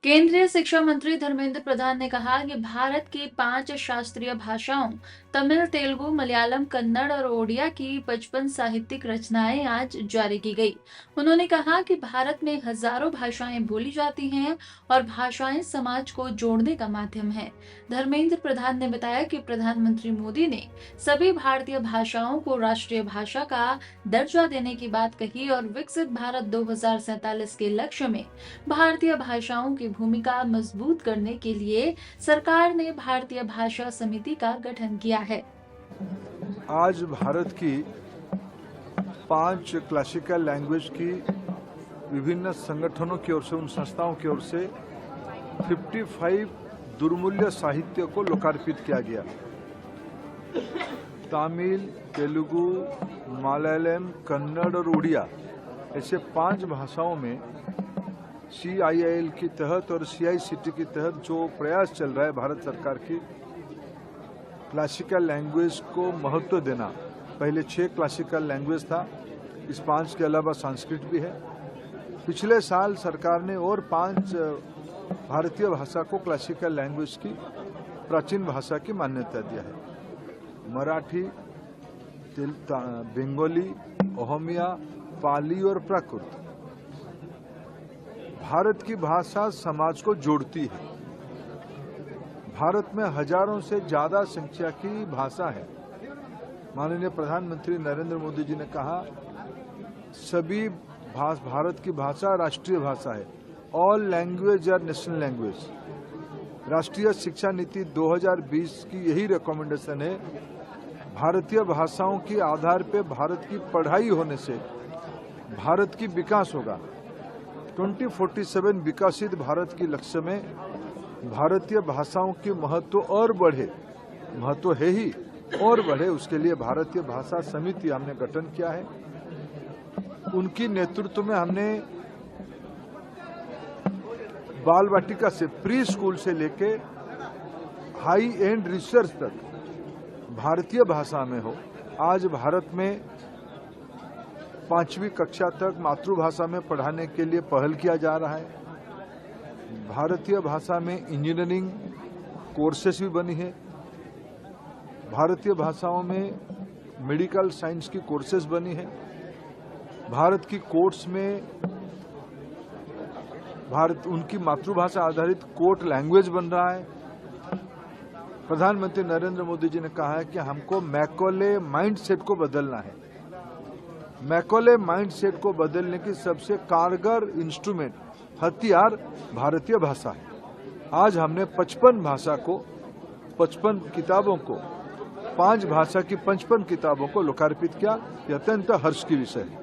केंद्रीय शिक्षा मंत्री धर्मेंद्र प्रधान ने कहा कि भारत की 5 शास्त्रीय भाषाओं तमिल, तेलुगु, मलयालम, कन्नड़ और ओडिया की 55 साहित्यिक रचनाएं आज जारी की गई। उन्होंने कहा कि भारत में हजारों भाषाएं बोली जाती हैं और भाषाएं समाज को जोड़ने का माध्यम है। धर्मेंद्र प्रधान ने बताया कि प्रधानमंत्री मोदी ने सभी भारतीय भाषाओं को राष्ट्रीय भाषा का दर्जा देने की बात कही और विकसित भारत 2047 के लक्ष्य में भारतीय भाषाओं की भूमिका मजबूत करने के लिए सरकार ने भारतीय भाषा समिति का गठन किया है। आज भारत की 5 क्लासिकल लैंग्वेज की विभिन्न संगठनों की ओर से, उन संस्थाओं की ओर से 55 दुर्मूल्य साहित्य को लोकार्पित किया गया। तमिल, तेलुगु, मलयालम, कन्नड़ और उड़िया ऐसे 5 भाषाओं में CIIL के तहत और CICT के तहत जो प्रयास चल रहा है भारत सरकार की, क्लासिकल लैंग्वेज को महत्व देना। पहले 6 क्लासिकल लैंग्वेज था, इस 5 के अलावा संस्कृत भी है। पिछले साल सरकार ने और 5 भारतीय भाषा को क्लासिकल लैंग्वेज की, प्राचीन भाषा की मान्यता दिया है। मराठी, बंगाली, ओहमिया, पाली और प्राकृत। भारत की भाषा समाज को जोड़ती है। भारत में हजारों से ज्यादा संख्या की भाषा है। माननीय प्रधानमंत्री नरेंद्र मोदी जी ने कहा, सभी भारत की भाषा राष्ट्रीय भाषा है। All language are national language. राष्ट्रीय शिक्षा नीति 2020 की यही रिकमेंडेशन है। भारतीय भाषाओं के आधार पर भारत की पढ़ाई होने से भारत की विकास होगा। 2047 विकसित भारत के लक्ष्य में भारतीय भाषाओं की महत्व और बढ़े, महत्व है ही और बढ़े, उसके लिए भारतीय भाषा समिति हमने गठन किया है। उनकी नेतृत्व में हमने बाल वाटिका से, प्री स्कूल से लेके हाई एंड रिसर्च तक भारतीय भाषा में हो। आज भारत में 5वीं कक्षा तक मातृभाषा में पढ़ाने के लिए पहल किया जा रहा है। भारतीय भाषा में इंजीनियरिंग कोर्सेस भी बनी है। भारतीय भाषाओं में मेडिकल साइंस की कोर्सेस बनी है। भारत की कोर्ट्स में उनकी मातृभाषा आधारित कोर्ट लैंग्वेज बन रहा है। प्रधानमंत्री नरेंद्र मोदी जी ने कहा है कि हमको मैकॉले माइंडसेट को बदलना है। मैकॉले माइंडसेट को बदलने की सबसे कारगर इंस्ट्रूमेंट, हथियार भारतीय भाषा है। आज हमने 55 किताबों को, 5 भाषा की 55 किताबों को लोकार्पित किया। यह अत्यंत हर्ष की विषय है।